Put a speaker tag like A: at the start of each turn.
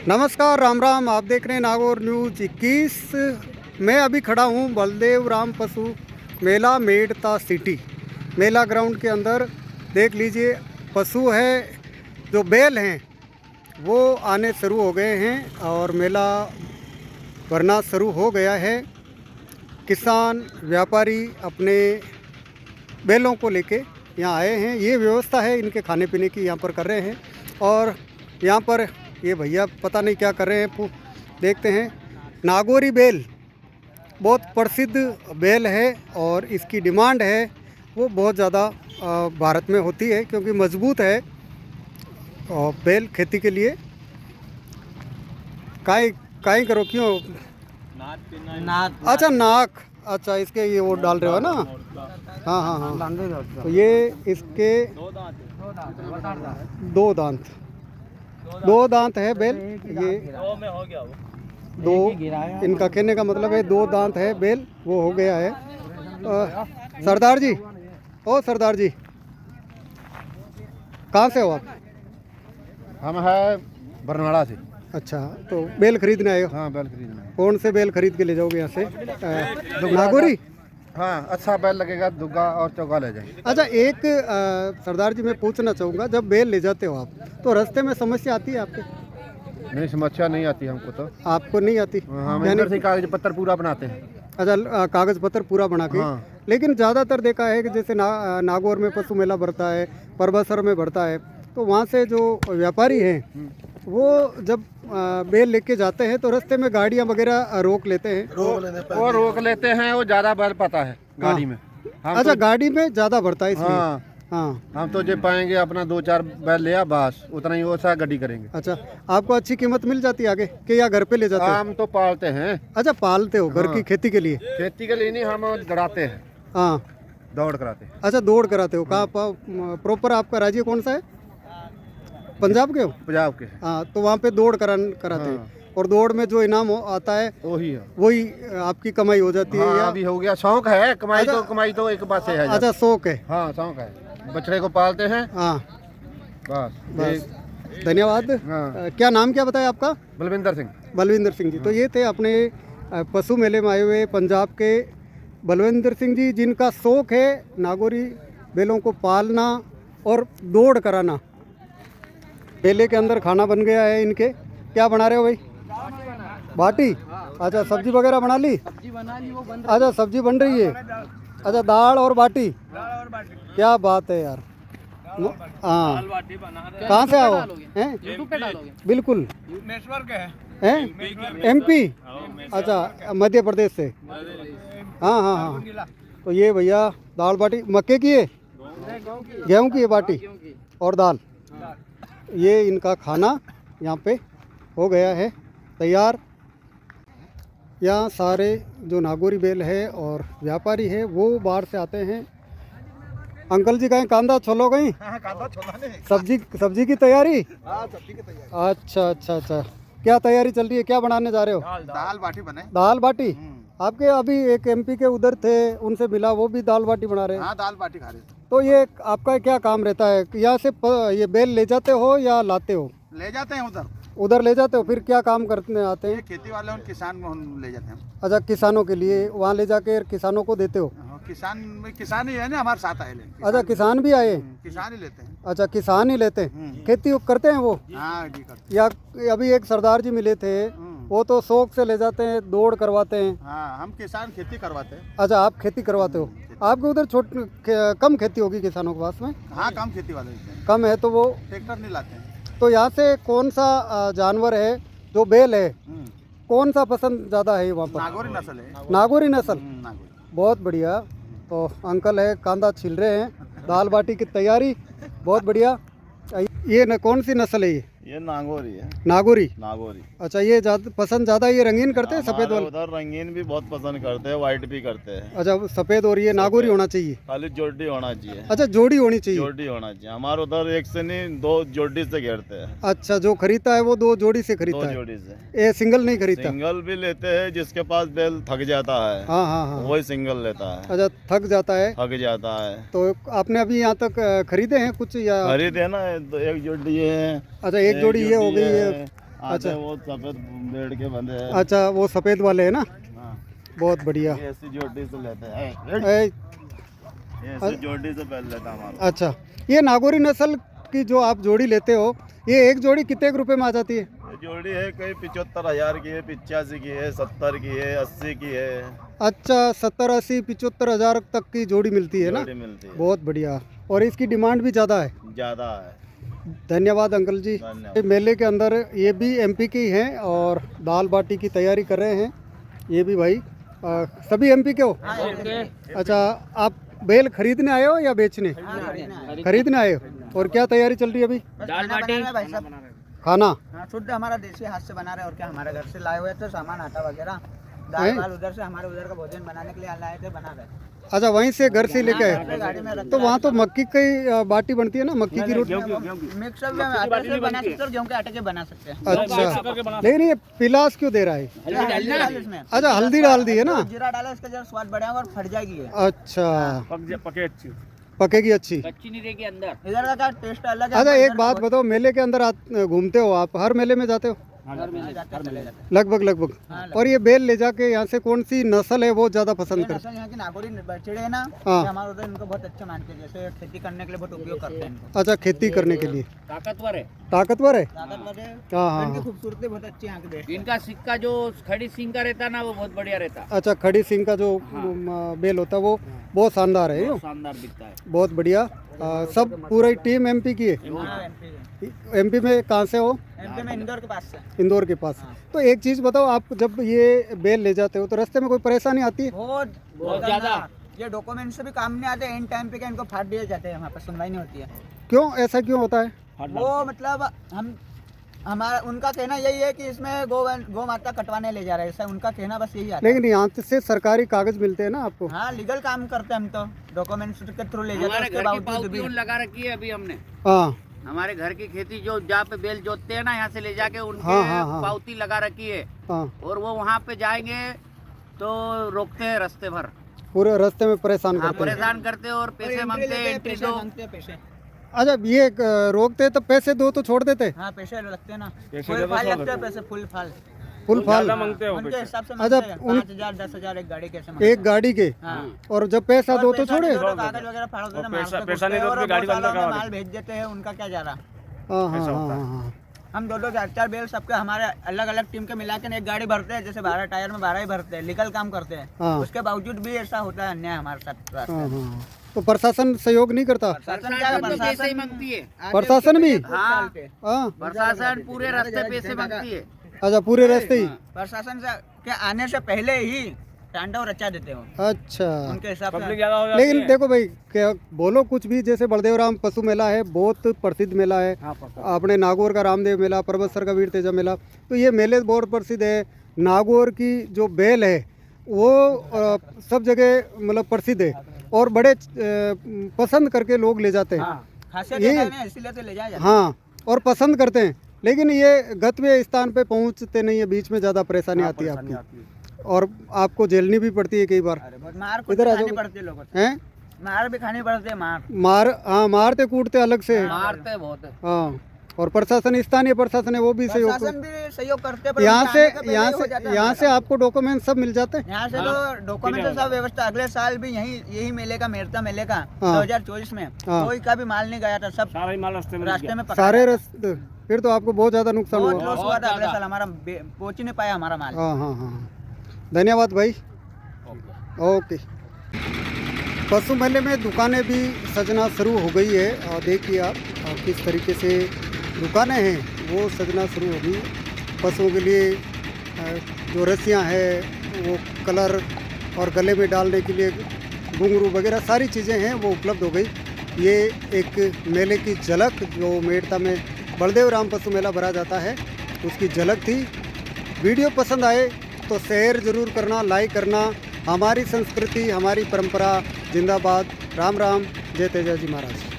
A: नमस्कार, राम राम। आप देख रहे हैं नागौर न्यूज़ 21। मैं अभी खड़ा हूँ बलदेव राम पशु मेला मेड़ता सिटी मेला ग्राउंड के अंदर। देख लीजिए, पशु है जो बैल हैं वो आने शुरू हो गए हैं और मेला भरना शुरू हो गया है। किसान व्यापारी अपने बैलों को लेके यहाँ आए हैं। ये व्यवस्था है इनके खाने पीने की, यहाँ पर कर रहे हैं। और यहाँ पर ये भैया पता नहीं क्या कर रहे हैं, देखते हैं। नागौरी बैल बहुत प्रसिद्ध बैल है और इसकी डिमांड है वो बहुत ज़्यादा भारत में होती है, क्योंकि मजबूत है और बैल खेती के लिए। काई करो क्यों नाक? अच्छा, नाक। अच्छा, इसके ये वो डाल रहे हो ना? हाँ हाँ हाँ। तो ये इसके दो दांत है बैल। ये दो, इनका कहने का मतलब है 2 दांत है बैल, वो हो गया है। सरदार जी, ओ सरदार जी, कहाँ से हो आप?
B: हम है बरनाला से।
A: अच्छा, तो बैल खरीदने आए हो?
B: हाँ, बैल खरीदना है।
A: कौन से बैल खरीद के ले जाओगे यहाँ से? नागौरी?
B: हाँ, अच्छा बैल लगेगा, दुग्गा और चौका ले जाएंगे।
A: अच्छा, एक सरदार जी मैं पूछना चाहूँगा, जब बैल ले जाते हो आप तो रास्ते में समस्या आती है आपके?
B: नहीं, समस्या नहीं आती हमको तो।
A: आपको नहीं आती?
B: हम इधर से कागज पत्र पूरा बनाते हैं।
A: अच्छा, कागज पत्र पूरा बना के।
B: हाँ।
A: लेकिन ज़्यादातर देखा है कि जैसे नागौर में पशु मेला भरता है, परबसर में भरता है, तो वहाँ से जो व्यापारी हैं वो जब बैल लेके जाते हैं तो रास्ते में गाड़ियाँ वगैरह रोक लेते हैं।
B: वो रोक लेते हैं, वो ज़्यादा बैल पाता है गाड़ी में।
A: अच्छा, गाड़ी में ज़्यादा भरता है इसलिए?
B: हाँ
A: हाँ।
B: हम तो जो पाएंगे अपना 2-4 बैल लिया बस, उतना ही वो सा गाड़ी करेंगे।
A: अच्छा, आपको अच्छी कीमत मिल जाती है आगे कि या घर पे ले जाते हो?
B: हम तो पालते हैं।
A: अच्छा, पालते हो घर की खेती के लिए?
B: खेती के लिए नहीं, हम दौड़ाते हैं।
A: हाँ,
B: दौड़ कराते हैं।
A: अच्छा, दौड़ कराते हो। कहाँ प्रॉपर आपका राज्य कौन सा है? पंजाब के हो?
B: पंजाब के।
A: हाँ, तो वहाँ पे दौड़ कराते हैं। और दौड़ में जो इनाम आता है वही आपकी कमाई हो जाती है?
B: हाँ,
A: या
B: अभी हो गया। शौक है, कमाई तो एक बात से है।
A: अच्छा, शौक है।
B: हाँ, शौक है, बछड़े को पालते हैं।
A: हाँ,
B: बस।
A: धन्यवाद।
B: हाँ।
A: क्या नाम क्या बताया आपका?
B: बलविंदर सिंह।
A: बलविंदर सिंह जी। तो ये थे अपने पशु मेले में आए हुए पंजाब के बलविंदर सिंह जी, जिनका शौक है नागौरी बैलों को पालना और दौड़ कराना। मेले के अंदर खाना बन गया है इनके। क्या बना रहे हो भाई? बाटी? अच्छा, सब्जी वगैरह बना ली? अच्छा, सब्जी बन रही है। अच्छा, दाल और बाटी। क्या बात है यार। हाँ, कहाँ से आओ? हैं? बिल्कुल हैं? MP? अच्छा, मध्य प्रदेश से। हाँ हाँ हाँ। तो ये भैया दाल बाटी मक्के की है, गेहूँ की है बाटी और दाल। ये इनका खाना यहाँ पे हो गया है तैयार। यहाँ सारे जो नागौरी बैल है और व्यापारी है वो बाहर से आते हैं। अंकल जी, कहीं कांदा छोलो गई? सब्जी की तैयारी? अच्छा अच्छा अच्छा। क्या तैयारी चल रही है? क्या बनाने जा रहे हो?
B: दाल बाटी बने।
A: दाल बाटी? आपके अभी एक MP के उधर थे, उनसे मिला, वो भी दाल बाटी बना रहे हैं।
B: हाँ, दाल बाटी खा रहे।
A: तो ये आपका क्या काम रहता है? यहाँ से ये बैल ले जाते हो या लाते हो?
B: ले जाते हैं
A: उधर ले जाते हो। फिर क्या काम करने आते हैं?
B: खेती वाले और किसान में हम ले जाते हैं।
A: अच्छा, किसानों के लिए वहाँ ले जाके किसानों को देते हो?
B: किसान ही है ना, हमारे साथ आए।
A: अच्छा, किसान भी आए?
B: किसान ही लेते हैं।
A: अच्छा, किसान ही लेते हैं। खेती करते हैं वो?
B: हाँ जी, करते
A: या अभी एक सरदार जी मिले थे, वो तो शौक से ले जाते हैं, दौड़ करवाते हैं।
B: हाँ, हम किसान खेती करवाते हैं।
A: अच्छा, आप खेती करवाते हो। आपके उधर कम खेती होगी किसानों के पास में?
B: हाँ, कम खेती वाले
A: कम है, तो वो
B: ट्रैक्टर नहीं लाते हैं।
A: तो यहाँ से कौन सा जानवर है जो बैल है, कौन सा पसंद ज़्यादा है वहाँ पर?
B: नागौरी नस्ल है।
A: नागौरी नस्ल? बहुत बढ़िया। तो अंकल है, कांदा छील रहे हैं, दाल बाटी की तैयारी। बहुत बढ़िया। ये कौन सी नस्ल है?
C: ये नागौरी है।
A: नागौरी?
C: नागौरी।
A: अच्छा, ये पसंद ज़्यादा ये रंगीन करते हैं? सफ़ेद वाले
C: उधर रंगीन भी बहुत पसंद करते हैं, वाइट भी करते हैं।
A: अच्छा, सफ़ेद और ये नागौरी होना चाहिए?
C: खाली जोड़ी होना चाहिए।
A: अच्छा, जोड़ी होनी चाहिए।
C: जोड़ी होना चाहिए। हमारे उधर एक से नहीं, 2 जोड़ी से घेरते हैं।
A: अच्छा, जो खरीदता है वो 2 जोड़ी से खरीदता
C: 2
A: है?
C: जोड़ी से।
A: ये सिंगल नहीं खरीदता?
C: सिंगल भी लेते हैं, जिसके पास बैल थक जाता है।
A: हाँ हाँ हाँ।
C: वही सिंगल लेता है।
A: अच्छा, थक जाता है?
C: थक जाता है।
A: तो आपने अभी यहाँ तक खरीदे हैं कुछ या?
C: खरीदे ना, एक जोड़ी है।
A: अच्छा, एक जोड़ी ये हो गई है।
C: आधे वो सफेद बेड़ के बंधे हैं।
A: अच्छा, वो सफ़ेद वाले हैं ना,
C: हाँ,
A: बहुत बढ़िया।
C: ये ऐसी जोड़ी से लेते हैं,
A: ए,
C: ये ऐसी जोड़ी से पहन लेता हमारा।
A: अच्छा, ये नागौरी नस्ल की जो आप जोड़ी लेते हो, ये एक जोड़ी कितने रुपए में आ जाती है?
C: ये जोड़ी है कहीं 75,000 की है, 85 की है, 70 की है, 80 की है,
A: अच्छा, 70, 80, 75 हज़ार तक की जोड़ी मिलती है ना,
C: जोड़ी मिलती है।
A: बहुत बढ़िया। और इसकी डिमांड भी ज़्यादा है।
C: ज़्यादा है।
A: धन्यवाद अंकल जी।
C: धन्यवाद।
A: मेले के अंदर ये भी एमपी के ही हैं और दाल बाटी की तैयारी कर रहे हैं। ये भी भाई सभी एमपी के हो? अच्छा, आप बेल खरीदने आए हो या बेचने? खरीदने आए हो। और क्या तैयारी चल रही है अभी?
D: दाल बाटी
A: खाना?
D: शुद्ध हमारा देसी हाथ से बना रहे हैं और क्या हमारे घर से लाए हुए थे सामान आटा वगैरह दाल वाल उधर से हमारे उधर का भोजन बनाने के लिए लाए थे, बना रहे।
A: अच्छा, वहीं से घर से लेके आए?
D: गाड़ी में रख
A: तो वहाँ तो मक्की की बाटी बनती है ना, मक्की की रोटी?
D: मिक्स सब आटे से बना सकते हैं, गेहूं के आटे के बना सकते हैं।
A: अच्छा, लेकिन ये पिलास क्यों दे रहा है?
D: हल्दी डाल इसमें,
A: अच्छा, हल्दी डाल दी है ना?
D: जीरा डाला, इसका जरा स्वाद बढ़ेगा और फट जाएगी ये।
A: अच्छा, पकेगी अच्छी।
D: कच्ची नहीं रहेगी अंदर। इधर का क्या टेस्ट अलग है।
A: अच्छा, एक बात बताओ, मेले के अंदर घूमते हो आप, हर मेले में जाते हो? लगभग। और ये बेल ले जाके यहाँ से कौन सी नस्ल है वो ज्यादा पसंद करते हैं?
D: यहाँ की नागौरी बछड़े है ना,
A: हाँ।
D: ये हमारे उधर इनको बहुत अच्छा मानते हैं, जैसे खेती करने के लिए बहुत उपयोग करते हैं इनको।
A: अच्छा, खेती करने के लिए
D: ताकतवर है,
A: ताकतवर है।
D: ताकतवर है।
A: हाँ,
D: इनकी
A: हाँ।
D: खूबसूरती बहुत अच्छी है यहाँ की देश।
E: इनका सिक्का जो खड़ी सिंह का रहता है ना, वो बहुत बढ़िया रहता है,
A: अच्छा, खड़ी सिंह का जो बेल होता है वो बहुत शानदार है।
E: बहुत शानदार दिखता है।
A: बहुत बढ़िया। सब पूरी टीम एमपी की है? एमपी में कहाँ से हो?
D: एमपी में इंदौर के पास से।
A: इंदौर के पास। तो एक चीज़ बताओ, आप जब ये बेल ले जाते हो तो रास्ते में कोई परेशानी आती है?
D: बहुत ज्यादा। ये डॉक्यूमेंट से भी काम नहीं आते, एंड टाइम पे इनको फाड़ दिए जाते हैं, वहाँ पर सुनवाई नहीं होती है।
A: क्यों, ऐसा क्यों होता है?
D: वो मतलब हमारा उनका कहना यही है कि इसमें गौ माता कटवाने ले जा रहे हैं, ऐसा उनका कहना बस यही आता है।
A: लेकिन यहाँ से सरकारी कागज मिलते हैं ना आपको?
D: हाँ, लीगल काम करते हैं हम तो, डॉक्यूमेंट्स के थ्रू ले जाते हैं।
E: हमारे
D: उसके
E: घर की
D: बावजूद भी
E: पावती लगा रखी है अभी हमने।
A: हाँ,
E: हमारे घर की खेती जो जहाँ पे बेल जोतते हैं ना, यहाँ से ले जाके उनके
A: हाँ।
E: पावती लगा रखी है,
A: हाँ,
E: और वो वहाँ पे जाएंगे तो रोकते हैं रास्ते भर,
A: पूरे रास्ते में परेशान
E: हाँ,
A: करते हैं।
E: परेशान करते हैं और पैसे मांगते हैं, एंट्री
D: पैसे
E: दो।
D: मांगते हैं, पैसे।
A: अच्छा, ये रोकते तो पैसे दो तो छोड़ देते?
D: हाँ, पैसे लगते हैं ना, फुल फाल लगते हैं पैसे, फुल फाल उनके हिसाब से
A: अच्छा,
D: मांगते हैं। 5,000 10,000 एक गाड़ी कैसे मांगते
A: एक गाड़ी के?
D: हाँ।
A: और जब पैसा दो तो छोड़े?
D: कागज वगैरह फाड़ देते हैं, पैसा नहीं तो गाड़ी माल भेज देते हैं, उनका क्या जा रहा।
A: हाँ।
D: हम 2-2 4-4 बेल सबके हमारे अलग अलग टीम के मिला के एक गाड़ी भरते हैं, जैसे 12 टायर में 12 ही भरते हैं, लीगल काम करते हैं।
A: हाँ।
D: उसके बावजूद भी ऐसा होता है अन्याय हमारे साथ।
A: हाँ। तो प्रशासन सहयोग नहीं करता?
E: प्रशासन तो पैसे ही मांगती है।
A: प्रशासन भी?
E: हाँ,
A: हाँ।
E: प्रशासन पूरे रास्ते पैसे मांगती है।
A: अच्छा, पूरे रास्ते ही?
D: प्रशासन से के आने से पहले ही तांडव रचा देते हो
A: अच्छा,
D: उनके हिसाब से।
A: लेकिन देखो भाई, क्या बोलो कुछ भी, जैसे बलदेवराम पशु मेला है, बहुत प्रसिद्ध मेला है। अपने नागौर का रामदेव मेला, परबतसर का वीर तेजा मेला, तो ये मेले बहुत प्रसिद्ध है। नागौर की जो बेल है वो सब जगह मतलब प्रसिद्ध है और बड़े पसंद करके लोग ले जाते हैं।
D: खासियत
A: ये-
D: है ना, इसीलिए तो ले जाया जाता है।
A: हाँ, और पसंद करते हैं। लेकिन ये गंतव्य स्थान पे पहुंचते नहीं है, बीच में ज़्यादा परेशानी आती है आपकी, और आपको झेलनी भी पड़ती है कई बार।
D: अरे बहुत मार कुछ
A: इधर आ
D: खानी
A: जाओ।
D: पड़ती है लोगों से,
A: हैं?
D: मार भी खानी पड़ती है।
A: हाँ, मारते कूटते अलग से।
E: मारते बहुत है।
A: हाँ, और प्रशासन, स्थानीय प्रशासन है, वो भी सहयोग
D: प्रशासन भी सहयोग करते हैं, पर
A: यहाँ
D: उनके
A: से
D: आने का पहले हो जाता है
A: यहाँ
D: हमारे
A: से आपको डॉक्यूमेंट सब मिल जाते हैं?
D: साथ। यहाँ से तो डॉक्यूमेंट सब व्यवस्था। अगले साल भी यही मेले का, मेरता मेले का,
A: हाँ।
D: 2024 में
A: हाँ।
D: कोई का भी माल नहीं गया था, सब रास्ते में पकड़ा
A: सारे
D: था।
A: रास्ते? फिर तो आपको बहुत ज़्यादा नुकसान
D: बहुत
A: हुआ।
D: लॉस हुआ था अगले साल, हमारा पहुंच ही नहीं पाया हमारा माल।
A: हाँ। धन्यवाद भाई। ओके। पशु मेले में दुकानें भी सजना शुरू हो गई है, और देखिए आप किस तरीके से दुकानें हैं वो सजना शुरू हो गई। पशुओं के लिए जो रस्सियाँ हैं, वो कलर और गले में डालने के लिए घुंघरू वगैरह सारी चीज़ें हैं वो उपलब्ध हो गई। ये एक मेले की झलक, जो मेड़ता में बलदेव राम पशु मेला भरा जाता है, उसकी झलक थी। वीडियो पसंद आए तो शेयर ज़रूर करना, लाइक करना। हमारी संस्कृति, हमारी परंपरा जिंदाबाद। राम राम, जय तेजा जी महाराज।